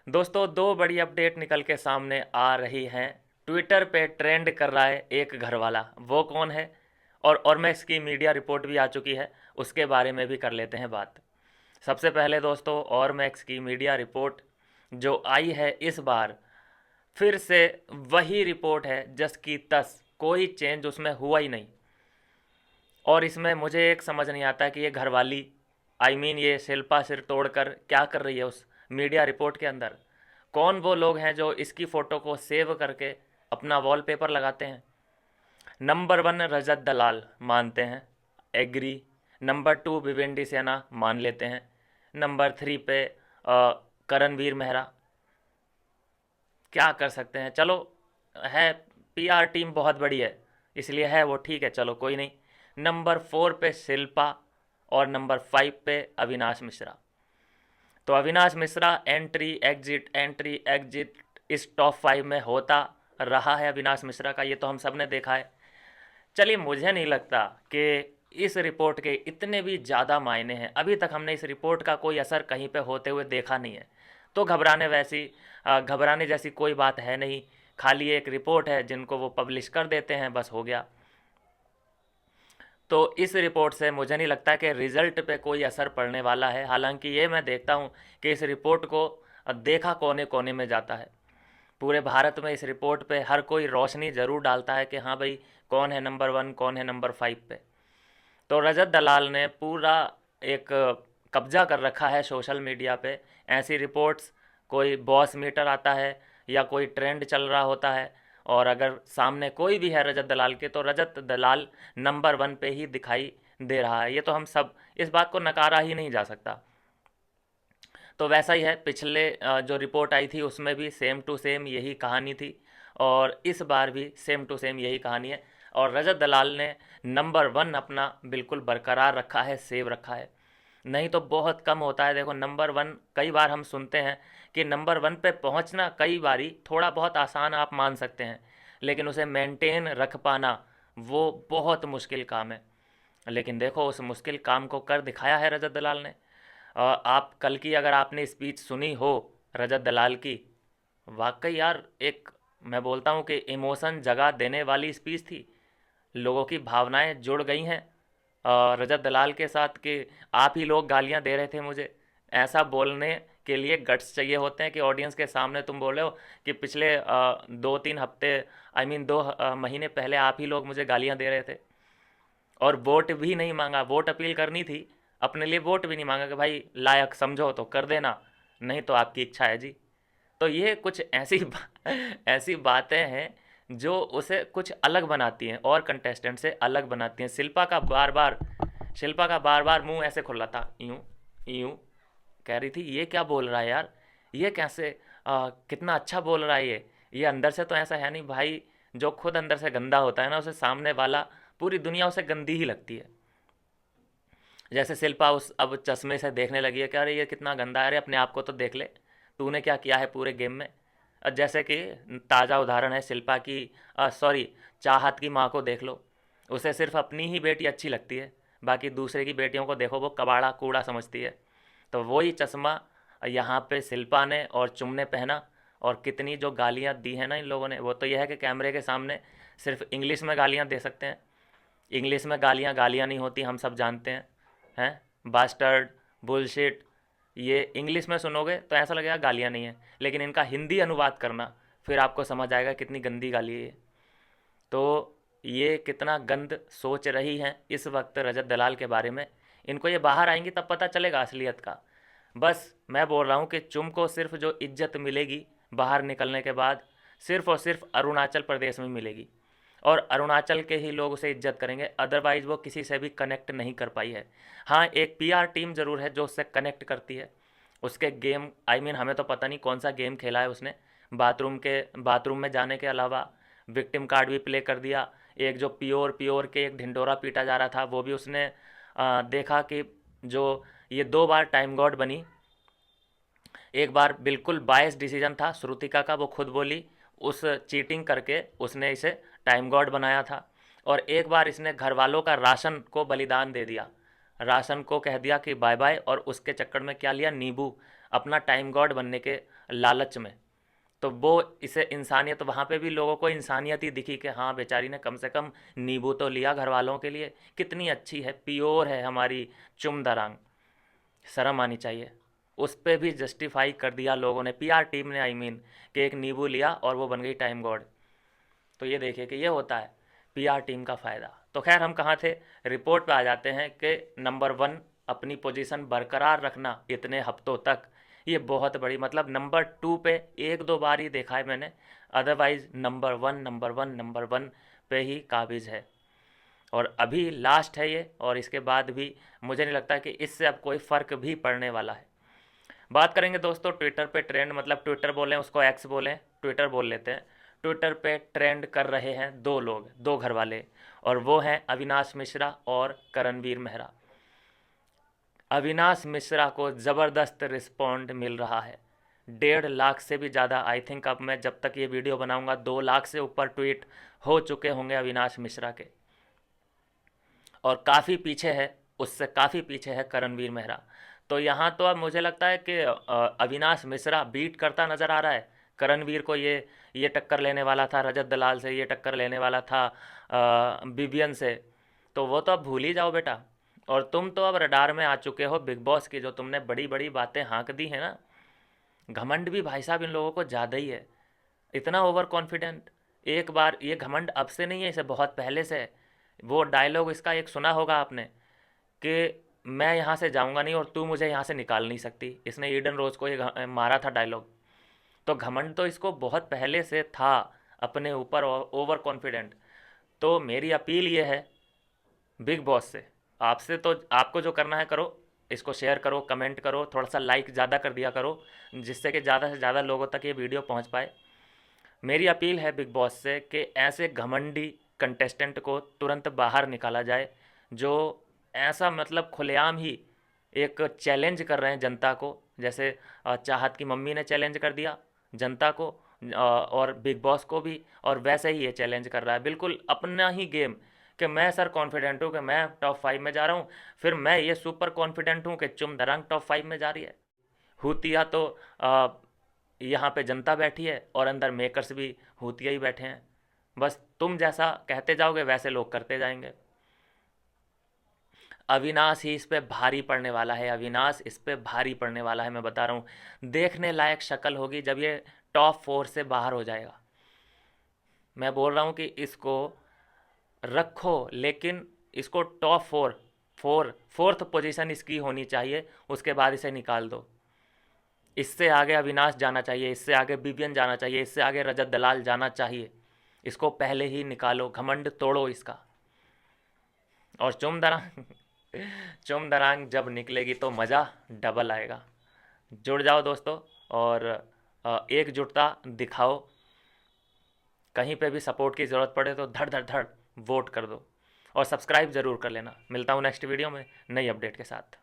दोस्तों, दो बड़ी अपडेट निकल के सामने आ रही हैं। ट्विटर पे ट्रेंड कर रहा है एक घर वाला, वो कौन है? और मैं इसकी मीडिया रिपोर्ट भी आ चुकी है, उसके बारे में भी कर लेते हैं बात। सबसे पहले दोस्तों, और मैक्स की मीडिया रिपोर्ट जो आई है इस बार, फिर से वही रिपोर्ट है जस की तस, कोई चेंज उसमें हुआ ही नहीं। और इसमें मुझे एक समझ नहीं आता कि ये घरवाली, ये शिल्पा सिर तोड़कर क्या कर रही है उस मीडिया रिपोर्ट के अंदर। कौन वो लोग हैं जो इसकी फ़ोटो को सेव करके अपना वॉलपेपर लगाते हैं? नंबर वन रजत दलाल मानते हैं, एग्री। नंबर टू भिवेंडी सेना मान लेते हैं। नंबर थ्री पे करणवीर मेहरा। क्या कर सकते हैं, चलो। है, पीआर टीम बहुत बड़ी है, इसलिए है वो, ठीक है, चलो कोई नहीं। नंबर फोर पे शिल्पा और नंबर फाइव पे अविनाश मिश्रा। तो अविनाश मिश्रा एंट्री एग्जिट इस टॉप फाइव में होता रहा है अविनाश मिश्रा का, ये तो हम सब ने देखा है। चलिए, मुझे नहीं लगता कि इस रिपोर्ट के इतने भी ज़्यादा मायने हैं। अभी तक हमने इस रिपोर्ट का कोई असर कहीं पे होते हुए देखा नहीं है। तो घबराने जैसी कोई बात है नहीं। खाली एक रिपोर्ट है जिनको वो पब्लिश कर देते हैं, बस हो गया। तो इस रिपोर्ट से मुझे नहीं लगता कि रिज़ल्ट पे कोई असर पड़ने वाला है। हालांकि ये मैं देखता हूँ कि इस रिपोर्ट को देखा कोने कोने में जाता है। पूरे भारत में इस रिपोर्ट पे हर कोई रोशनी ज़रूर डालता है कि हाँ भाई, कौन है नंबर वन, कौन है नंबर फाइव पे। तो रजत दलाल ने पूरा एक कब्जा कर रखा है सोशल मीडिया पे। ऐसी रिपोर्ट्स, कोई बॉस मीटर आता है या कोई ट्रेंड चल रहा होता है, और अगर सामने कोई भी है रजत दलाल के, तो रजत दलाल नंबर वन पे ही दिखाई दे रहा है। ये तो हम सब, इस बात को नकारा ही नहीं जा सकता। तो वैसा ही है, पिछले जो रिपोर्ट आई थी उसमें भी सेम टू सेम यही कहानी थी, और इस बार भी सेम टू सेम यही कहानी है। और रजत दलाल ने नंबर वन अपना बिल्कुल बरकरार रखा है, सेव रखा है। नहीं तो बहुत कम होता है। देखो, नंबर वन कई बार हम सुनते हैं कि नंबर वन पे पहुंचना कई बारी थोड़ा बहुत आसान आप मान सकते हैं, लेकिन उसे मेंटेन रख पाना वो बहुत मुश्किल काम है। लेकिन देखो, उस मुश्किल काम को कर दिखाया है रजत दलाल ने। आप कल की अगर आपने स्पीच सुनी हो रजत दलाल की, वाकई यार, एक, मैं बोलता हूँ कि इमोशन जगा देने वाली स्पीच थी। लोगों की भावनाएं जुड़ गई हैं रजत दलाल के साथ, कि आप ही लोग गालियां दे रहे थे मुझे। ऐसा बोलने के लिए गट्स चाहिए होते हैं कि ऑडियंस के सामने तुम बोले हो कि पिछले 2-3 हफ्ते, दो महीने पहले आप ही लोग मुझे गालियां दे रहे थे। और वोट भी नहीं मांगा, वोट अपील करनी थी, अपने लिए वोट भी नहीं मांगा कि भाई लायक समझो तो कर देना, नहीं तो आपकी इच्छा है जी। तो ये कुछ ऐसी बातें हैं जो उसे कुछ अलग बनाती हैं और कंटेस्टेंट से अलग बनाती हैं। शिल्पा का बार बार मुंह ऐसे खुला था, यूं यूं, कह रही थी ये क्या बोल रहा है यार, ये कैसे, कितना अच्छा बोल रहा है ये अंदर से तो ऐसा है नहीं भाई। जो खुद अंदर से गंदा होता है ना, उसे सामने वाला, पूरी दुनिया उसे गंदी ही लगती है। जैसे शिल्पा उस अब चश्मे से देखने लगी है कि अरे ये कितना गंदा है, अरे अपने आप को तो देख ले, तूने क्या किया है पूरे गेम में। जैसे कि ताज़ा उदाहरण है शिल्पा की, सॉरी, चाहत की माँ को देख लो। उसे सिर्फ अपनी ही बेटी अच्छी लगती है, बाकी दूसरे की बेटियों को देखो वो कबाड़ा कूड़ा समझती है। तो वही चश्मा यहाँ पे शिल्पा ने और चुम ने पहना, और कितनी जो गालियाँ दी हैं ना इन लोगों ने, वो तो यह है कि कैमरे के सामने सिर्फ इंग्लिश में गालियाँ दे सकते हैं। इंग्लिश में गालियाँ गालियाँ नहीं होती, हम सब जानते हैं बास्टर्ड, बुलशिट, ये इंग्लिश में सुनोगे तो ऐसा लगेगा गालियाँ नहीं है, लेकिन इनका हिंदी अनुवाद करना, फिर आपको समझ आएगा कितनी गंदी गाली है ये। तो ये कितना गंद सोच रही हैं इस वक्त रजत दलाल के बारे में। इनको ये बाहर आएंगी तब पता चलेगा असलियत का। बस मैं बोल रहा हूँ कि चुम को सिर्फ जो इज्जत मिलेगी बाहर निकलने के बाद, सिर्फ और सिर्फ अरुणाचल प्रदेश में मिलेगी, और अरुणाचल के ही लोग उसे इज्जत करेंगे। अदरवाइज़ वो किसी से भी कनेक्ट नहीं कर पाई है। हाँ, एक पीआर टीम ज़रूर है जो उससे कनेक्ट करती है। उसके गेम, हमें तो पता नहीं कौन सा गेम खेला है उसने। बाथरूम में जाने के अलावा विक्टिम कार्ड भी प्ले कर दिया। एक जो प्योर प्योर के एक ढिंडोरा पीटा जा रहा था, वो भी उसने देखा कि जो ये 2 बार टाइम गॉड बनी। एक बार बिल्कुल बायस डिसीजन था श्रुतिका का, वो खुद बोली, उस चीटिंग करके उसने इसे टाइम गॉड बनाया था। और एक बार इसने घर वालों का राशन को बलिदान दे दिया, राशन को कह दिया कि बाय बाय, और उसके चक्कर में क्या लिया, नींबू, अपना टाइम गॉड बनने के लालच में। तो वो इसे इंसानियत, वहाँ पे भी लोगों को इंसानियत ही दिखी कि हाँ बेचारी ने कम से कम नींबू तो लिया घर वालों के लिए, कितनी अच्छी है, प्योर है हमारी चुमदरांग, शर्म आनी चाहिए। उस पर भी जस्टिफाई कर दिया लोगों ने, पीआर टीम ने, आई मीन, कि एक नींबू लिया और वो बन गई टाइम गॉड। तो ये देखिए कि ये होता है पीआर टीम का फ़ायदा। तो खैर हम कहाँ थे, रिपोर्ट पे आ जाते हैं कि नंबर 1 अपनी पोजीशन बरकरार रखना इतने हफ्तों तक, ये बहुत बड़ी, मतलब नंबर 2 पे एक दो बार ही देखा है मैंने, अदरवाइज नंबर 1 पे ही काबिज है। और अभी लास्ट है ये, और इसके बाद भी मुझे नहीं लगता कि इससे अब कोई फ़र्क भी पड़ने वाला है। बात करेंगे दोस्तों ट्विटर पे ट्रेंड, मतलब ट्विटर बोलें उसको एक्स बोलें, ट्विटर बोल लेते हैं। ट्विटर पे ट्रेंड कर रहे हैं दो लोग, दो घर वाले, और वो हैं अविनाश मिश्रा और करणवीर मेहरा। अविनाश मिश्रा को ज़बरदस्त रिस्पॉन्ड मिल रहा है, 1.5 लाख से भी ज़्यादा, आई थिंक अब मैं जब तक ये वीडियो बनाऊंगा 2 लाख से ऊपर ट्वीट हो चुके होंगे अविनाश मिश्रा के। और काफ़ी पीछे है, उससे काफ़ी पीछे है करणवीर मेहरा। तो यहाँ तो अब मुझे लगता है कि अविनाश मिश्रा बीट करता नज़र आ रहा है करणवीर को। ये टक्कर लेने वाला था रजत दलाल से, ये टक्कर लेने वाला था बिबियन से, तो वो तो अब भूल ही जाओ बेटा। और तुम तो अब रडार में आ चुके हो बिग बॉस की, जो तुमने बड़ी बड़ी बातें हाँक दी है ना। घमंड भी भाई साहब इन लोगों को ज़्यादा ही है, इतना ओवर कॉन्फिडेंट। एक बार ये घमंड अब से नहीं है, इसे बहुत पहले से है। वो डायलॉग इसका एक सुना होगा आपने कि मैं यहाँ से जाऊँगा नहीं और तू मुझे यहाँ से निकाल नहीं सकती, इसने ईडन रोज को ये मारा था डायलॉग। तो घमंड तो इसको बहुत पहले से था अपने ऊपर, ओवर कॉन्फिडेंट। तो मेरी अपील ये है बिग बॉस से, आपसे, तो आपको जो करना है करो, इसको शेयर करो, कमेंट करो, थोड़ा सा लाइक ज़्यादा कर दिया करो, जिससे कि ज़्यादा से ज़्यादा लोगों तक ये वीडियो पहुँच पाए। मेरी अपील है बिग बॉस से कि ऐसे घमंडी कंटेस्टेंट को तुरंत बाहर निकाला जाए, जो ऐसा मतलब खुलेआम ही एक चैलेंज कर रहे हैं जनता को, जैसे चाहत की मम्मी ने चैलेंज कर दिया जनता को, और बिग बॉस को भी, और वैसे ही ये चैलेंज कर रहा है बिल्कुल अपना ही गेम, कि मैं सर कॉन्फिडेंट हूँ कि मैं टॉप 5 में जा रहा हूँ, फिर मैं ये सुपर कॉन्फिडेंट हूँ कि चुमदरंग टॉप 5 में जा रही है। हुतिया तो यहाँ पे जनता बैठी है और अंदर मेकर्स भी हुतिया ही बैठे हैं, बस तुम जैसा कहते जाओगे वैसे लोग करते जाएंगे। अविनाश ही इस पे भारी पड़ने वाला है, अविनाश इस पे भारी पड़ने वाला है, मैं बता रहा हूँ। देखने लायक शक्ल होगी जब ये टॉप 4 से बाहर हो जाएगा। मैं बोल रहा हूँ कि इसको रखो, लेकिन इसको टॉप 4 फोर्थ पोजीशन इसकी होनी चाहिए, उसके बाद इसे निकाल दो। इससे आगे अविनाश जाना चाहिए, इससे आगे बिबियन जाना चाहिए, इससे आगे रजत दलाल जाना चाहिए। इसको पहले ही निकालो, घमंड तोड़ो इसका। और चुमदरांग चुमदरांग जब निकलेगी तो मज़ा डबल आएगा। जुड़ जाओ दोस्तों, और एकजुटता दिखाओ। कहीं पे भी सपोर्ट की ज़रूरत पड़े तो धड़ धड़ धड़ वोट कर दो, और सब्सक्राइब ज़रूर कर लेना। मिलता हूँ नेक्स्ट वीडियो में नई अपडेट के साथ।